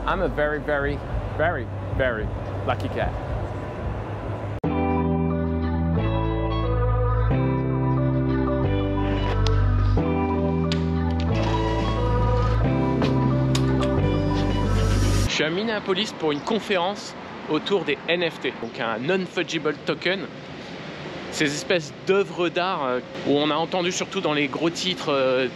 I'm a very, very, very, very lucky cat. Je suis à Minneapolis pour une conférence autour des NFT, donc un non-fungible token. Ces espèces d'œuvres d'art où on a entendu surtout dans les gros titres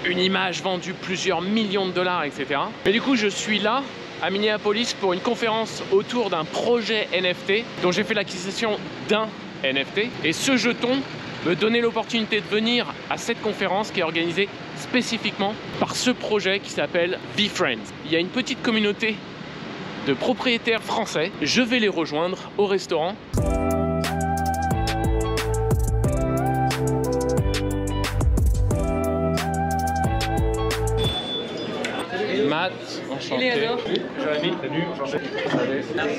une image vendue plusieurs millions de dollars, etc. Mais du coup, je suis là à Minneapolis pour une conférence autour d'un projet NFT dont j'ai fait l'acquisition d'un NFT. Et ce jeton me donnait l'opportunité de venir à cette conférence qui est organisée spécifiquement par ce projet qui s'appelle VeeFriends. Il y a une petite communauté de propriétaires français. Je vais les rejoindre au restaurant. Matt, enchanté. Jérémy, salut.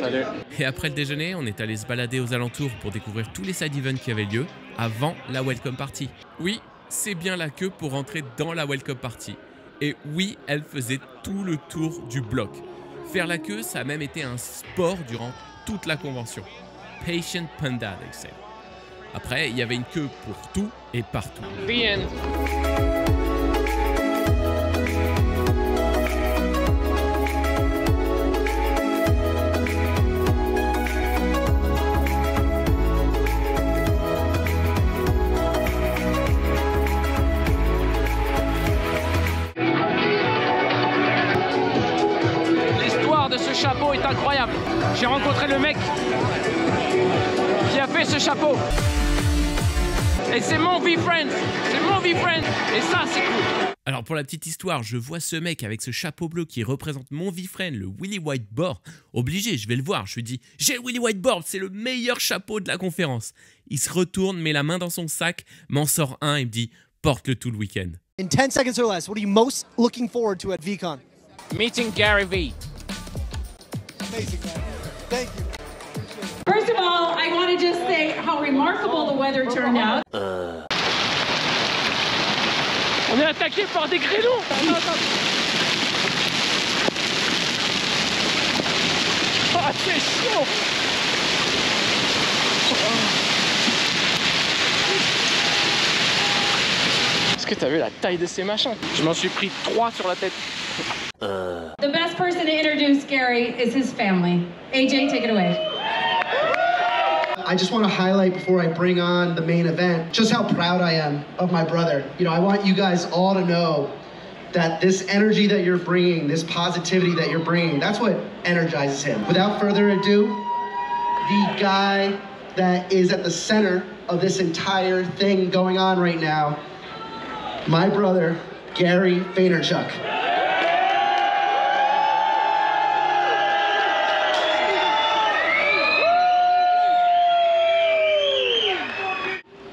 Salut. Et après le déjeuner, on est allé se balader aux alentours pour découvrir tous les side events qui avaient lieu avant la welcome party. Oui, c'est bien la queue pour rentrer dans la welcome party. Et oui, elle faisait tout le tour du bloc. Faire la queue, ça a même été un sport durant toute la convention. Patient Panda, they say. Après, il y avait une queue pour tout et partout. The end. Chapeau est incroyable. J'ai rencontré le mec qui a fait ce chapeau. Et c'est mon VeeFriends. C'est mon VeeFriends. Et ça, c'est cool. Alors pour la petite histoire, je vois ce mec avec ce chapeau bleu qui représente mon VeeFriend, le Willy Whiteboard. Obligé, je vais le voir. Je lui dis, j'ai le Willy Whiteboard, c'est le meilleur chapeau de la conférence. Il se retourne, met la main dans son sac, m'en sort un et me dit, porte-le tout le week-end. In 10 seconds or less, what are you most looking forward to at VeeCon? Meeting Gary Vee. Amazing, man. Thank you. First of all, I want to just say how remarkable the weather turned out. On est attaqué par des grêlons. Oh, c'est chaud. Est-ce que t'as vu la taille de ces machins? Je m'en suis pris 3 sur la tête. The best person to introduce Gary is his family. AJ, take it away. I just want to highlight before I bring on the main event just how proud I am of my brother. You know, I want you guys all to know that this energy that you're bringing, this positivity that you're bringing, that's what energizes him. Without further ado, the guy that is at the center of this entire thing going on right now, my brother, Gary Vaynerchuk.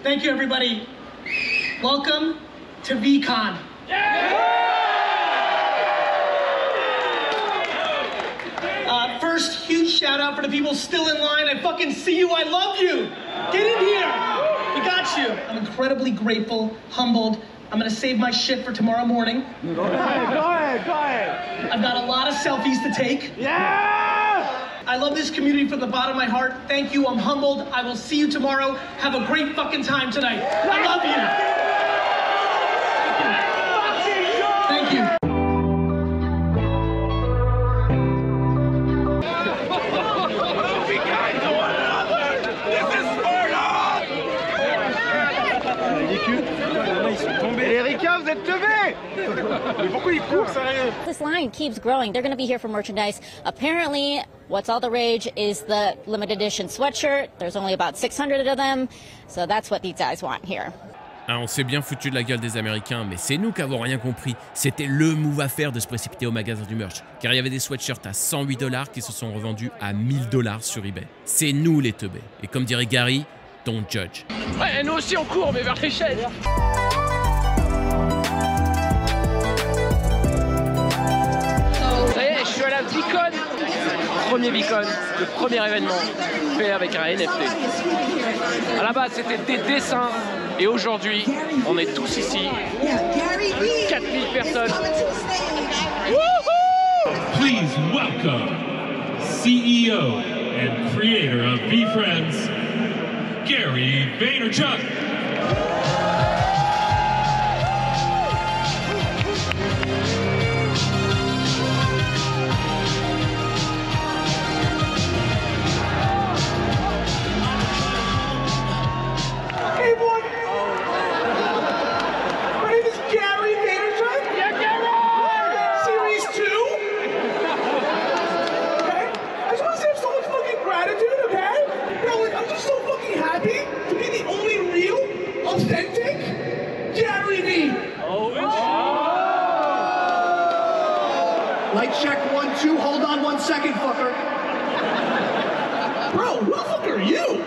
Thank you, everybody. Welcome to VeeCon. First, huge shout out for the people still in line. I fucking see you. I love you. Get in here. We got you. I'm incredibly grateful, humbled. I'm gonna save my shit for tomorrow morning. Go ahead. I've got a lot of selfies to take. Yeah! I love this community from the bottom of my heart. Thank you, I'm humbled. I will see you tomorrow. Have a great fucking time tonight. I love you. Thank you. Be kind to one another. This is Sparta. Ils sont tombés. Les Ricains, vous êtes teubés. Mais pourquoi ils courent, sérieux? This line keeps growing. They're going to be here for merchandise. Apparently, what's all the rage is the limited edition sweatshirt. There's only about 600 of them, so that's what these guys want here. Ah, on s'est bien foutu de la gueule des Américains, mais c'est nous qui avons rien compris. C'était le move à faire de se précipiter au magasin du merch, car il y avait des sweatshirts à 108 $ qui se sont revendus à 1000 $ sur eBay. C'est nous les teubés. Et comme dirait Gary, don't judge. Ouais, nous aussi on court, mais vers les chaises. Ça y est, je suis à la VeeCon. Premier VeeCon, le premier événement fait avec un NFT. À la base, c'était des dessins. Et aujourd'hui, on est tous ici. 4000 personnes. Wouhou! Please welcome CEO and creator of VeeFriends, Gary Vaynerchuk. Hey, boy. My name is Gary Vaynerchuk. Yeah, Gary! Series 2. Okay? I just want to say I have so much fucking gratitude, okay? Bro, like, I'm just so fucking happy to be the only real, authentic Gary V. Light check 1, 2. Hold on 1 second, fucker. Bro, who the fuck are you?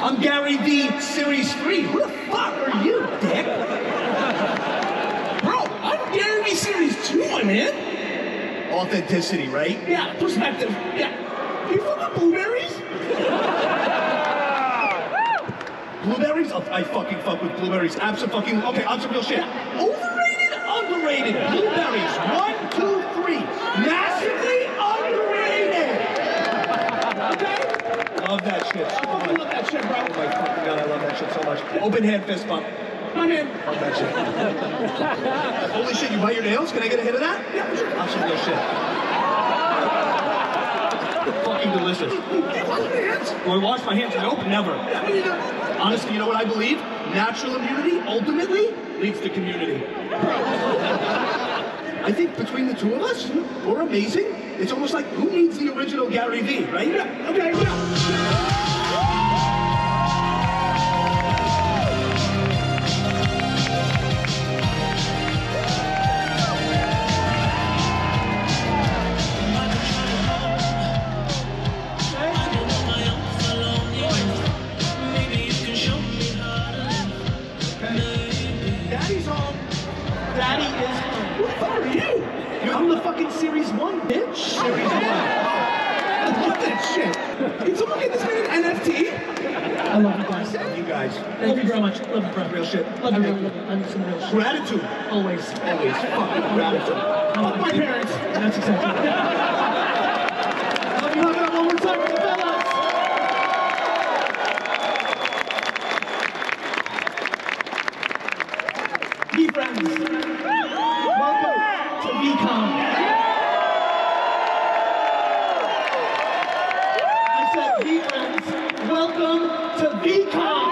I'm Gary V, Series 3. Who the fuck are you, dick? Bro, I'm Gary V Series 2, my man. Authenticity, right? Yeah, perspective. Yeah. You fuck with blueberries? Blueberries? Oh, I fucking fuck with blueberries. Absolutely. Okay, on some real shit. Overrated, underrated. Blueberries. 1, 2, 3. Massively underrated. Okay? Love that shit so much. I love that shit, bro. Oh my fucking god, I love that shit so much. Open hand fist bump. My man. Love that shit. Holy shit, you bite your nails? Can I get a hit of that? Yeah, sure. On some real shit. Fucking delicious. Do you wash your hands? Do I wash my hands? Nope, never. Yeah, me neither. Honestly, you know what I believe? Natural immunity ultimately leads to community. I think between the two of us, we're amazing. It's almost like, who needs the original Gary V, right? Yeah, okay, yeah. Daddy's home. Daddy is home. Who the fuck are you? I'm the fucking Series 1, bitch. Series 1. I love that shit. Can someone get this man an NFT? I love you guys. Love you guys. Thank you very much. Love you, bro. Real shit. Love you, bro. I'm some real shit. Gratitude. Always. Always. Fucking gratitude. Fuck my parents. That's exactly right. Love you. Love it up one more time for the fellas. VeeFriends. Welcome to VeeCon. I said VeeFriends. Welcome to VeeCon.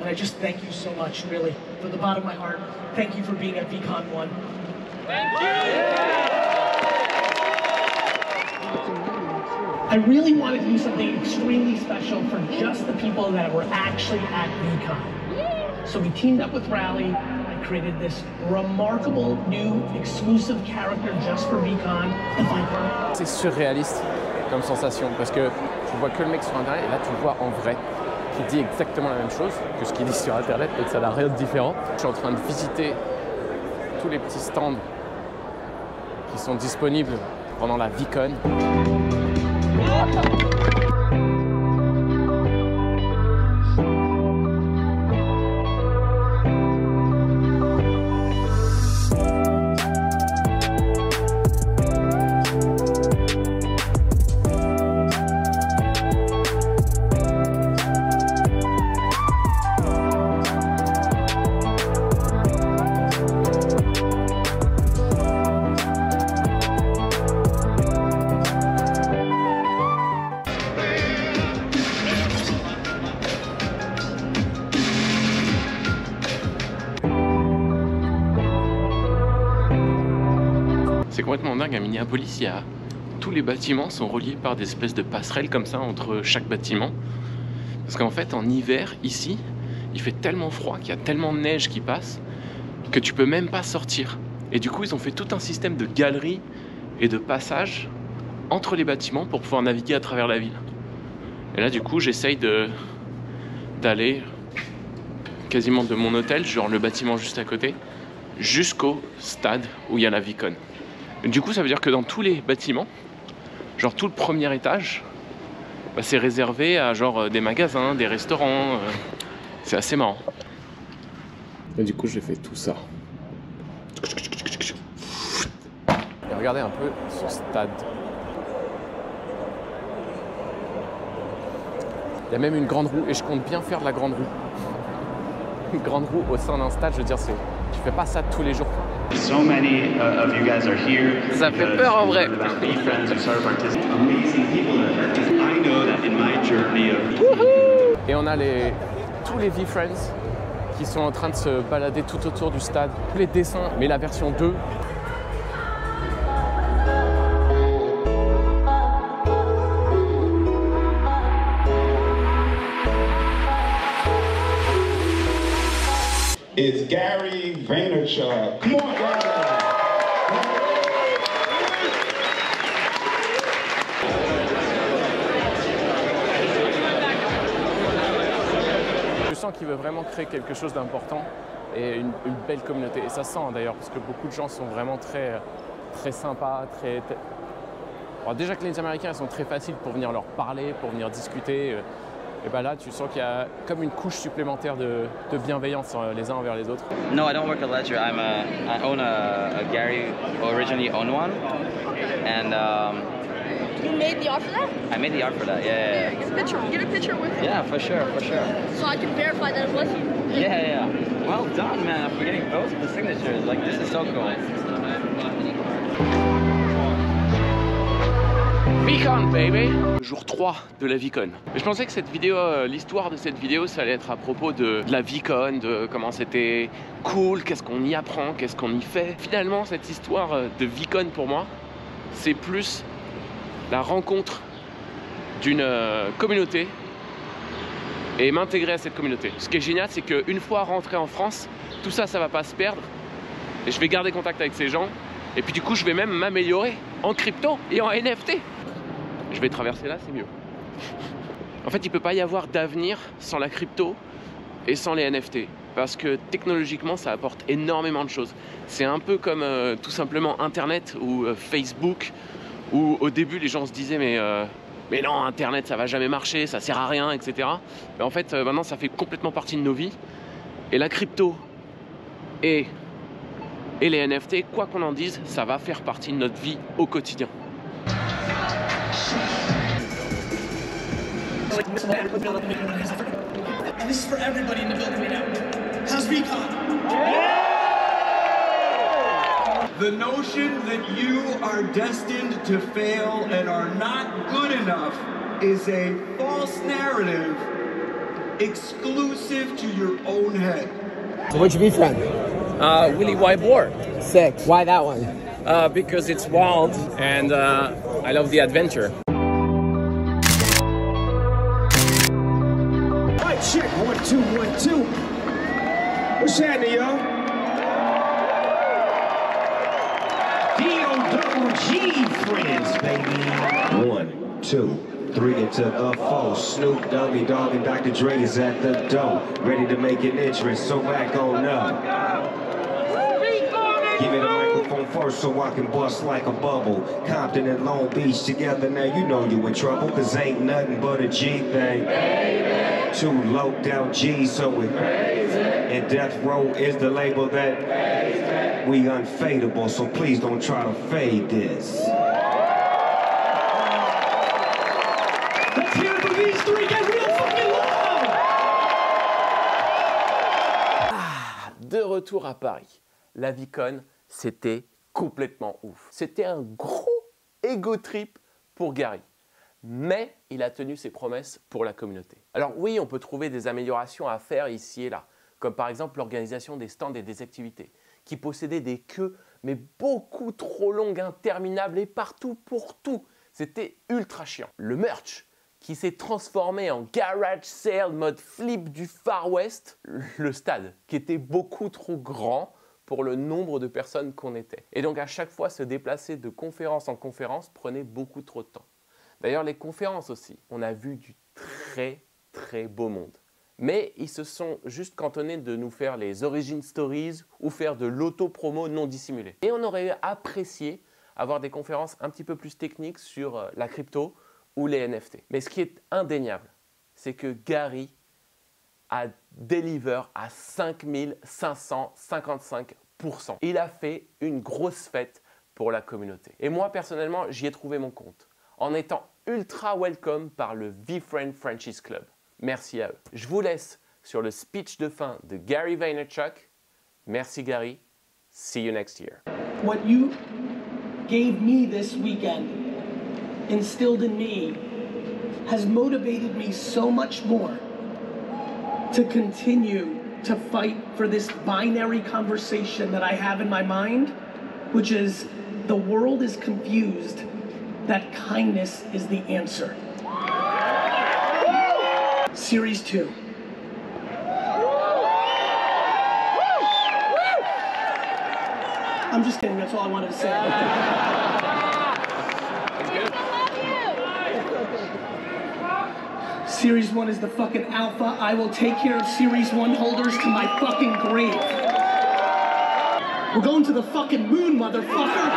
And I just thank you so much, really, from the bottom of my heart. Thank you for being at VeeCon 1. Thank you! I really wanted to do something extremely special for just the people that were actually at VeeCon. So we teamed up with Rally. I created this remarkable new exclusive character just for VeeCon, the Viper. C'est surréaliste comme sensation parce que tu vois que le mec sur internet et là tu le vois en vrai qui dit exactement la même chose que ce qu'il dit sur internet et que ça n'a rien de différent. Je suis en train de visiter tous les petits stands qui sont disponibles pendant la VeeCon. C'est complètement dingue, à Minneapolis, tous les bâtiments sont reliés par des espèces de passerelles comme ça entre chaque bâtiment. Parce qu'en fait, en hiver, ici, il fait tellement froid, qu'il y a tellement de neige qui passe, que tu peux même pas sortir. Et du coup, ils ont fait tout un système de galeries et de passages entre les bâtiments pour pouvoir naviguer à travers la ville. Et là, du coup, j'essaye d'aller quasiment de mon hôtel, genre le bâtiment juste à côté, jusqu'au stade où il y a la VeeCon. Du coup, ça veut dire que dans tous les bâtiments, genre tout le premier étage, bah, c'est réservé à genre des magasins, des restaurants. C'est assez marrant. Et du coup, j'ai fait tout ça. Et regardez un peu ce stade. Il y a même une grande roue et je compte bien faire de la grande roue. Une grande roue au sein d'un stade, je veux dire, tu fais pas ça tous les jours. So many of you guys are here. Ça fait peur en vrai. Amazing people I know that in my journey of... Et on a tous les V-Friends qui sont en train de se balader tout autour du stade. Tous les dessins, mais la version 2. It's Gary Vaynerchuk. Come on, Gary. Je sens qu'il veut vraiment créer quelque chose d'important et une belle communauté. Et ça se sent d'ailleurs, parce que beaucoup de gens sont vraiment très sympas. Alors déjà que les Américains ils sont très faciles pour venir leur parler, pour venir discuter. Et ben là, tu sens qu'il y a comme une couche supplémentaire de bienveillance les uns envers les autres. No, I don't work at Ledger. I own a Gary, originally owned one, and You made the art for that? I made the art for that. Yeah. Get a picture with it. Yeah, for sure. So I can verify that it was you. Yeah. Well done, man. For getting both of the signatures. Like, this is so cool. VCon, baby! Jour 3 de la VCon. Je pensais que cette vidéo, l'histoire de cette vidéo, ça allait être à propos de la VCon, de comment c'était cool, qu'est-ce qu'on y apprend, qu'est-ce qu'on y fait. Finalement, cette histoire de VCon pour moi, c'est plus la rencontre d'une communauté et m'intégrer à cette communauté. Ce qui est génial, c'est qu'une fois rentré en France, tout ça, ça va pas se perdre et je vais garder contact avec ces gens et puis du coup, je vais même m'améliorer en crypto et en NFT. Je vais traverser là, c'est mieux. En fait, il ne peut pas y avoir d'avenir sans la crypto et sans les NFT. Parce que technologiquement, ça apporte énormément de choses. C'est un peu comme tout simplement Internet ou Facebook, où au début, les gens se disaient mais non, Internet, ça va jamais marcher, ça sert à rien, etc. Mais en fait, maintenant, ça fait complètement partie de nos vies. Et la crypto et les NFT, quoi qu'on en dise, ça va faire partie de notre vie au quotidien. And this is for everybody in the building right now. How's VCon? The notion that you are destined to fail and are not good enough is a false narrative exclusive to your own head. So where'd you be from? Willie White Boar. Sick. Why that one? Because it's wild and I love the adventure. Check 1 2 1 2. What's happening, y'all? D-O-double-G friends, baby. 1 2 3 into the 4. Snoop Doggy Dogg and Dr. Dre is at the door, ready to make an entrance. So back on up. Give me the microphone first so I can bust like a bubble. Compton and Long Beach together, now you know you in trouble. Cause ain't nothing but a G thing. Two loped out G's, so we crazy. And Death Row is the label that we unfadable. So please don't try to fade this. Let's hear it for these three. Get real fucking loud! De retour à Paris. La VCon, c'était complètement ouf. C'était un gros ego trip pour Gary. Mais il a tenu ses promesses pour la communauté. Alors oui, on peut trouver des améliorations à faire ici et là, comme par exemple l'organisation des stands et des activités, qui possédaient des queues, mais beaucoup trop longues, interminables et partout pour tout. C'était ultra chiant. Le merch, qui s'est transformé en garage sale mode flip du Far West. Le stade, qui était beaucoup trop grand pour le nombre de personnes qu'on était. Et donc à chaque fois, se déplacer de conférence en conférence prenait beaucoup trop de temps. D'ailleurs, les conférences aussi, on a vu du très beau monde. Mais ils se sont juste cantonnés de nous faire les origin stories ou faire de l'auto-promo non dissimulée. Et on aurait apprécié avoir des conférences un petit peu plus techniques sur la crypto ou les NFT. Mais ce qui est indéniable, c'est que Gary a deliver à 5555%. Il a fait une grosse fête pour la communauté. Et moi, personnellement, j'y ai trouvé mon compte en étant ultra welcome par le VeeFriends Franchise Club. Merci à eux. Je vous laisse sur le speech de fin de Gary Vaynerchuk. Merci Gary. See you next year. What you gave me this weekend, instilled in me, has motivated me so much more to continue to fight for this binary conversation that I have in my mind, which is the world is confused that kindness is the answer. Series 2. I'm just kidding, that's all I wanted to say. Series 1 is the fucking alpha. I will take care of Series 1 holders to my fucking grave. We're going to the fucking moon, motherfucker.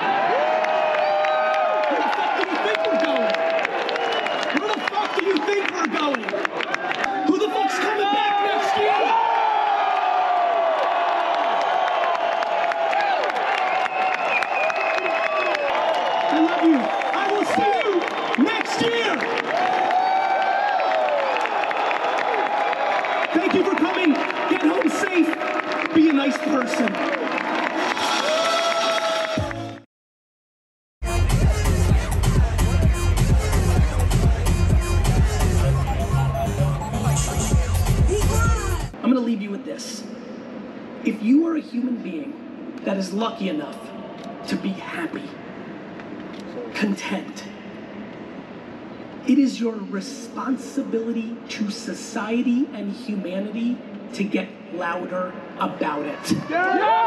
Where the fuck do you think we're going? Where the fuck do you think we're going? Who the fuck's coming back next year? I love you. I will see you next year. Thank you for coming. Get home safe. Be a nice person. I'm going to leave you with this. If you are a human being that is lucky enough to be happy, content, it is your responsibility to society and humanity to get louder about it. Yeah!